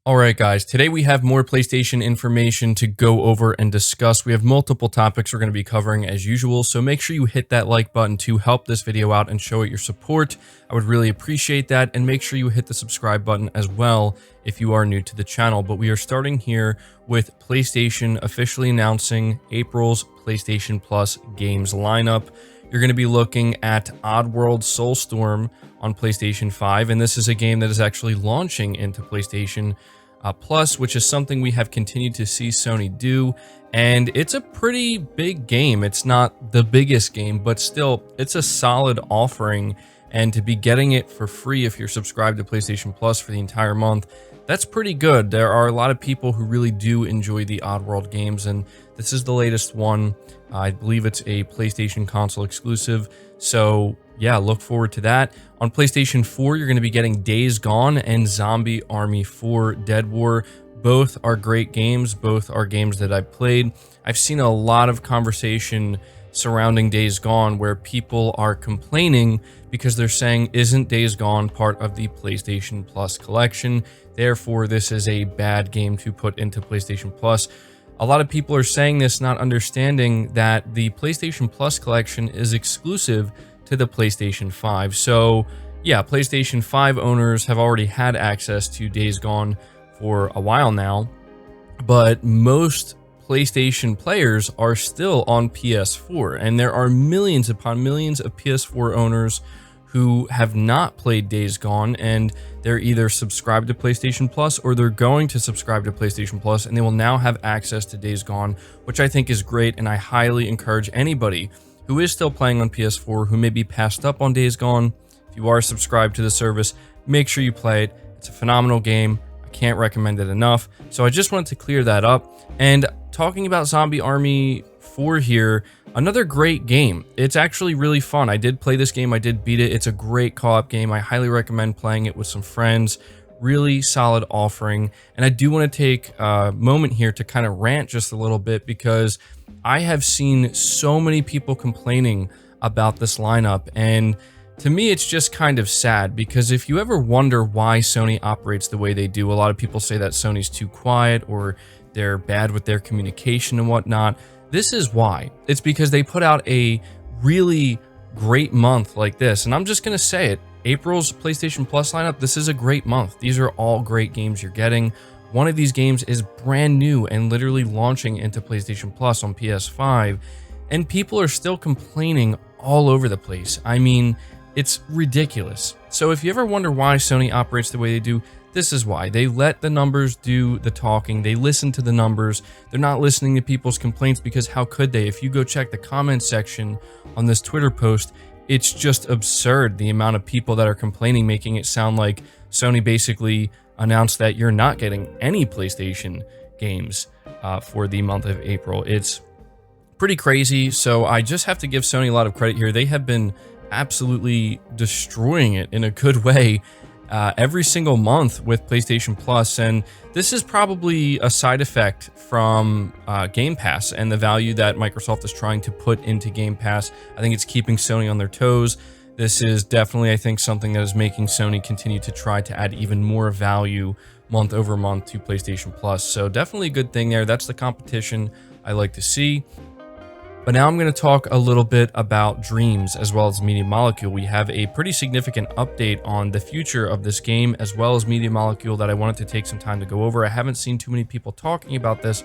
Alright guys, today we have more PlayStation information to go over and discuss. We have multiple topics we're going to be covering as usual, so make sure you hit that like button to help this video out and show it your support. I would really appreciate that, and make sure you hit the subscribe button as well if you are new to the channel. But we are starting here with PlayStation officially announcing April's PlayStation Plus games lineup. You're going to be looking at Oddworld Soul on PlayStation 5, and this is a game that is actually launching into PlayStation Plus, which is something we have continued to see Sony do, and it's a pretty big game. It's not the biggest game, but still, it's a solid offering, and to be getting it for free if you're subscribed to PlayStation Plus for the entire month, that's pretty good. There are a lot of people who really do enjoy the Oddworld games, and this is the latest one. I believe it's a PlayStation console exclusive, so yeah, look forward to that. On PlayStation 4, you're going to be getting Days Gone and Zombie Army 4 Dead War. Both are great games. Both are games that I've played. I've seen a lot of conversation surrounding Days Gone where people are complaining because they're saying, isn't Days Gone part of the PlayStation Plus collection? Therefore, this is a bad game to put into PlayStation Plus. A lot of people are saying this, not understanding that the PlayStation Plus collection is exclusive to the PlayStation 5. So yeah, PlayStation 5 owners have already had access to Days Gone for a while now, but most PlayStation players are still on PS4, and there are millions upon millions of PS4 owners who have not played Days Gone, and they're either subscribed to PlayStation Plus or they're going to subscribe to PlayStation Plus, and they will now have access to Days Gone, which I think is great, and I highly encourage anybody who is still playing on PS4, who may be passed up on Days Gone. If you are subscribed to the service, make sure you play it. It's a phenomenal game. I can't recommend it enough. So I just wanted to clear that up. And talking about Zombie Army 4 here, another great game. It's actually really fun. I did play this game. I did beat it. It's a great co-op game. I highly recommend playing it with some friends. Really solid offering. And I do want to take a moment here to kind of rant just a little bit, because I have seen so many people complaining about this lineup, and to me it's just kind of sad, because if you ever wonder why Sony operates the way they do, a lot of people say that Sony's too quiet or they're bad with their communication and whatnot. This is why. It's because they put out a really great month like this, and I'm just gonna say it. April's PlayStation Plus lineup, this is a great month. These are all great games you're getting. One of these games is brand new and literally launching into PlayStation Plus on PS5, and people are still complaining all over the place. I mean, it's ridiculous. So if you ever wonder why Sony operates the way they do, this is why. They let the numbers do the talking. They listen to the numbers. They're not listening to people's complaints, because how could they? If you go check the comment section on this Twitter post, it's just absurd, the amount of people that are complaining, making it sound like Sony basically announced that you're not getting any PlayStation games for the month of April. It's pretty crazy, so I just have to give Sony a lot of credit here. They have been absolutely destroying it in a good way every single month with PlayStation Plus, and this is probably a side effect from Game Pass and the value that Microsoft is trying to put into Game Pass. I think it's keeping Sony on their toes. This is definitely, I think, something that is making Sony continue to try to add even more value month over month to PlayStation Plus. So definitely a good thing there. That's the competition I like to see. But now I'm going to talk a little bit about Dreams as well as Media Molecule. We have a pretty significant update on the future of this game as well as Media Molecule that I wanted to take some time to go over. I haven't seen too many people talking about this,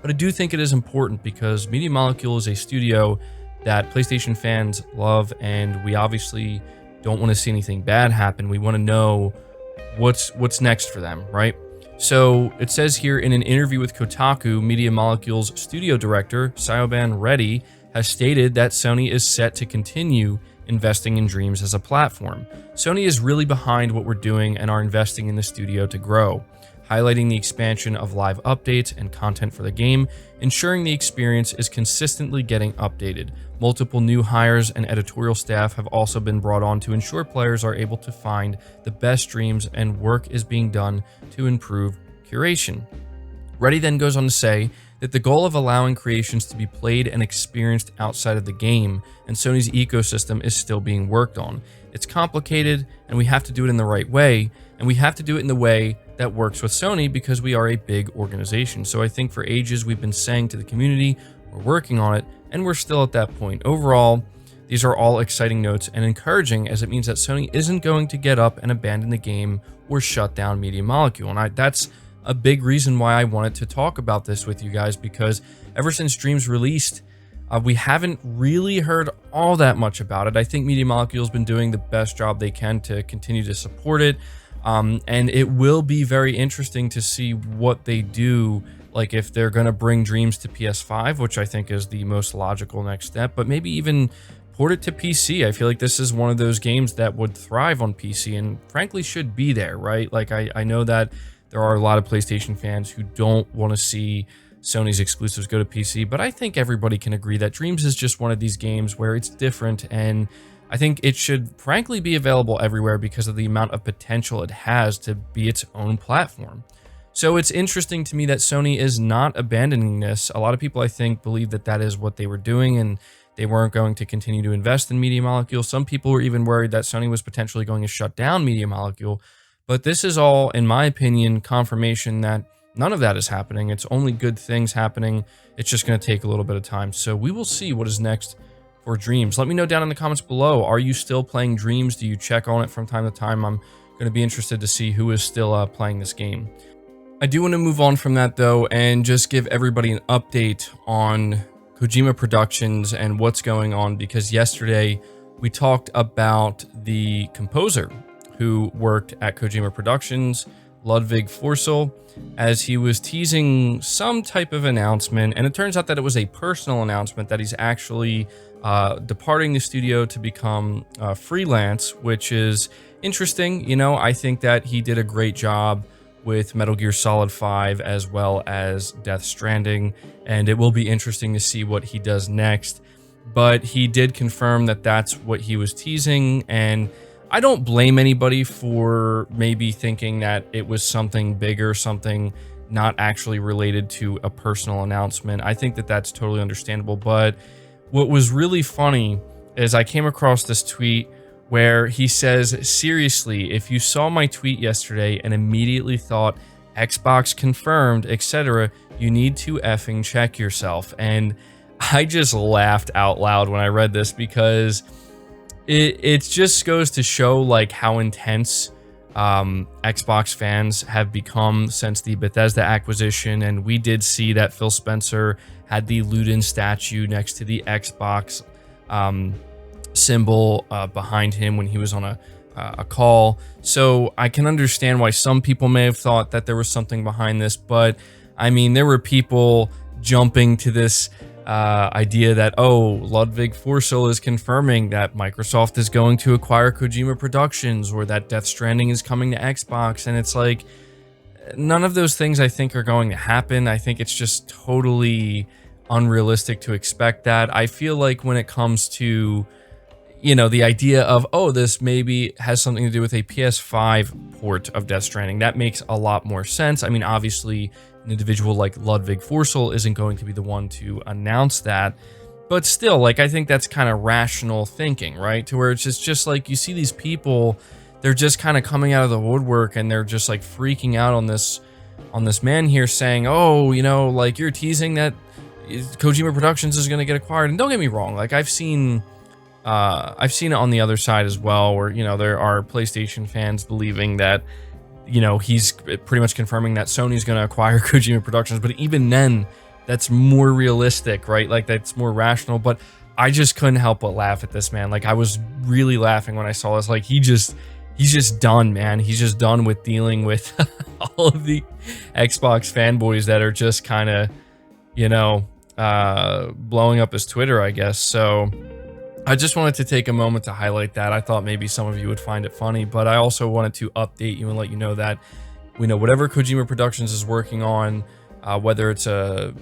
but I do think it is important because Media Molecule is a studio that PlayStation fans love, and we obviously don't want to see anything bad happen. We want to know what's next for them, right? So it says here in an interview with Kotaku, Media Molecule's studio director, Syoban Reddy, has stated that Sony is set to continue investing in Dreams as a platform. Sony is really behind what we're doing and are investing in the studio to grow, highlighting the expansion of live updates and content for the game, ensuring the experience is consistently getting updated. Multiple new hires and editorial staff have also been brought on to ensure players are able to find the best dreams, and work is being done to improve curation. Reddy then goes on to say that the goal of allowing creations to be played and experienced outside of the game and Sony's ecosystem is still being worked on. It's complicated, and we have to do it in the right way, and we have to do it in the way that works with Sony because we are a big organization. So I think for ages we've been saying to the community, we're working on it, and we're still at that point. Overall, these are all exciting notes and encouraging, as it means that Sony isn't going to get up and abandon the game or shut down Media Molecule. And that's a big reason why I wanted to talk about this with you guys, because ever since Dreams released, we haven't really heard all that much about it. I think Media Molecule's been doing the best job they can to continue to support it. And it will be very interesting to see what they do, like if they're going to bring Dreams to PS5, which I think is the most logical next step, but maybe even port it to PC. I feel like this is one of those games that would thrive on PC and frankly should be there, right? Like I know that there are a lot of PlayStation fans who don't want to see Sony's exclusives go to PC, but I think everybody can agree that Dreams is just one of these games where it's different, and I think it should frankly be available everywhere because of the amount of potential it has to be its own platform. So it's interesting to me that Sony is not abandoning this. A lot of people, I think, believe that that is what they were doing and they weren't going to continue to invest in Media Molecule. Some people were even worried that Sony was potentially going to shut down Media Molecule. But this is all, in my opinion, confirmation that none of that is happening. It's only good things happening. It's just going to take a little bit of time. So we will see what is next for Dreams. Let me know down in the comments below. Are you still playing Dreams? Do you check on it from time to time? I'm going to be interested to see who is still playing this game. I do want to move on from that though and just give everybody an update on Kojima Productions and what's going on, because yesterday we talked about the composer who worked at Kojima Productions, Ludwig Forssell, as he was teasing some type of announcement, and it turns out that it was a personal announcement that he's actually departing the studio to become freelance, which is interesting. You know, I think that he did a great job with Metal Gear Solid 5 as well as Death Stranding, and it will be interesting to see what he does next. But he did confirm that that's what he was teasing, and I don't blame anybody for maybe thinking that it was something bigger, something not actually related to a personal announcement. I think that that's totally understandable. But what was really funny is I came across this tweet where he says, seriously, if you saw my tweet yesterday and immediately thought Xbox confirmed, etc., you need to effing check yourself. And I just laughed out loud when I read this, because it just goes to show like how intense Xbox fans have become since the Bethesda acquisition. And we did see that Phil Spencer had the Ludin statue next to the Xbox symbol behind him when he was on a call. So I can understand why some people may have thought that there was something behind this, but I mean, there were people jumping to this idea that, oh, Ludwig Forssell is confirming that Microsoft is going to acquire Kojima Productions, or that Death Stranding is coming to Xbox, and it's like, none of those things I think are going to happen. I think it's just totally unrealistic to expect that. I feel like when it comes to, you know, the idea of, oh, this maybe has something to do with a PS5 port of Death Stranding, that makes a lot more sense. I mean, obviously, an individual like Ludwig Forssell isn't going to be the one to announce that, but still, like, I think that's kind of rational thinking, right? To where it's just like, you see these people, they're just kind of coming out of the woodwork and they're just like freaking out on this man here saying, oh, you know, like, you're teasing that Kojima Productions is going to get acquired. And don't get me wrong, like, I've seen it on the other side as well, where, you know, there are PlayStation fans believing that, you know, he's pretty much confirming that Sony's going to acquire Kojima Productions. But even then, that's more realistic, right? Like, that's more rational. But I just couldn't help but laugh at this, man. Like, I was really laughing when I saw this. Like, he's just done, man. He's just done with dealing with all of the Xbox fanboys that are just kind of, you know, blowing up his Twitter, I guess. So I just wanted to take a moment to highlight that. I thought maybe some of you would find it funny, but I also wanted to update you and let you know that, you know, whatever Kojima Productions is working on, whether it's a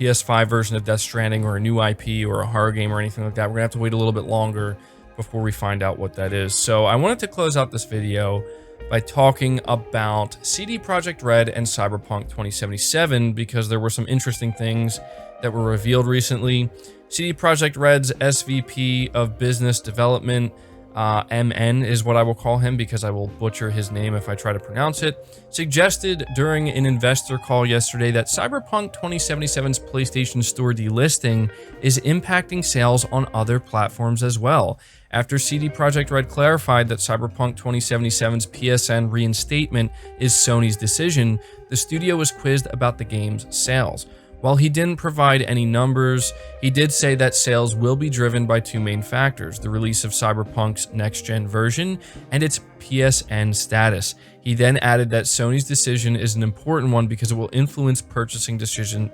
PS5 version of Death Stranding or a new IP or a horror game or anything like that, we're gonna have to wait a little bit longer before we find out what that is. So I wanted to close out this video by talking about CD Projekt Red and Cyberpunk 2077, because there were some interesting things that were revealed recently. CD Projekt Red's SVP of Business Development MN is what I will call him because I will butcher his name if I try to pronounce it, suggested during an investor call yesterday that Cyberpunk 2077's PlayStation Store delisting is impacting sales on other platforms as well. After CD Projekt Red clarified that Cyberpunk 2077's PSN reinstatement is Sony's decision, the studio was quizzed about the game's sales. While he didn't provide any numbers, he did say that sales will be driven by two main factors: the release of Cyberpunk's next-gen version and its PSN status. He then added that Sony's decision is an important one because it will influence purchasing decisions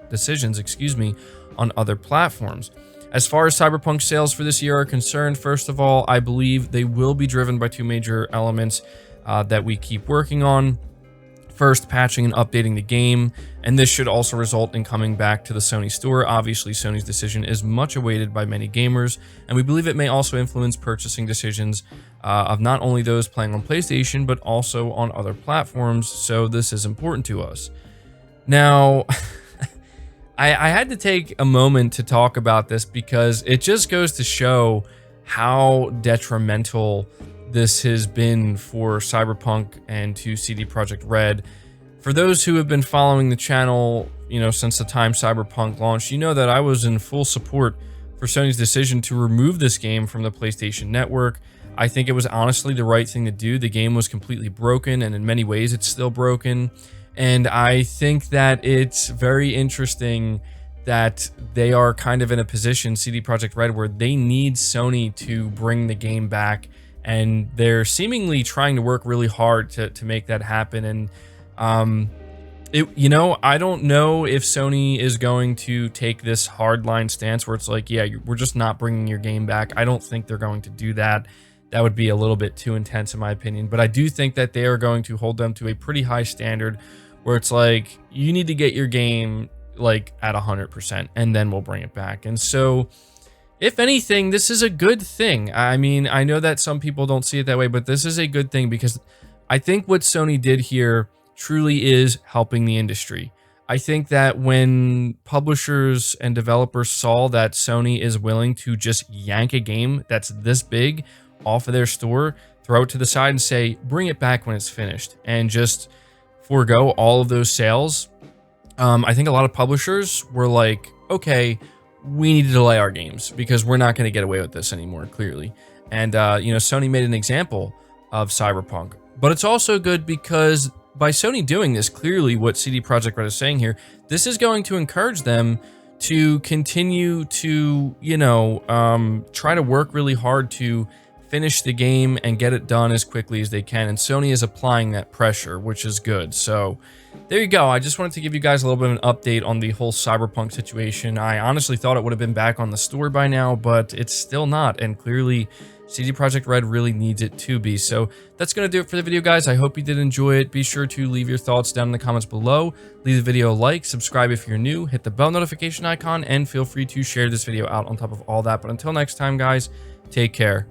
on other platforms. As far as Cyberpunk sales for this year are concerned, first of all, I believe they will be driven by two major elements that we keep working on. First, patching and updating the game, and this should also result in coming back to the Sony store. Obviously, Sony's decision is much awaited by many gamers, and we believe it may also influence purchasing decisions of not only those playing on PlayStation, but also on other platforms, so this is important to us. Now, I had to take a moment to talk about this because it just goes to show how detrimental this has been for Cyberpunk and to CD Projekt Red. For those who have been following the channel, since the time Cyberpunk launched, you know that I was in full support for Sony's decision to remove this game from the PlayStation Network. I think it was honestly the right thing to do. The game was completely broken, and in many ways it's still broken. And I think that it's very interesting that they are kind of in a position, CD Projekt Red, where they need Sony to bring the game back. And they're seemingly trying to work really hard to make that happen. And, I don't know if Sony is going to take this hardline stance where it's like, yeah, we're just not bringing your game back. I don't think they're going to do that. That would be a little bit too intense in my opinion. But I do think that they are going to hold them to a pretty high standard where it's like, you need to get your game like at 100% and then we'll bring it back. And so, if anything, this is a good thing. I mean, I know that some people don't see it that way, but this is a good thing because I think what Sony did here truly is helping the industry. I think that when publishers and developers saw that Sony is willing to just yank a game that's this big off of their store, throw it to the side and say, bring it back when it's finished, and just forego all of those sales, I think a lot of publishers were like, okay, we need to delay our games because we're not going to get away with this anymore, clearly. And, Sony made an example of Cyberpunk. But it's also good because by Sony doing this, clearly what CD Projekt Red is saying here, this is going to encourage them to continue to, try to work really hard to finish the game and get it done as quickly as they can. And Sony is applying that pressure, which is good. So there you go. I just wanted to give you guys a little bit of an update on the whole Cyberpunk situation. I honestly thought it would have been back on the store by now, but it's still not. And clearly CD Projekt Red really needs it to be. So that's going to do it for the video, guys. I hope you did enjoy it. Be sure to leave your thoughts down in the comments below. Leave the video a like, subscribe if you're new, hit the bell notification icon, and feel free to share this video out on top of all that. But until next time, guys, take care.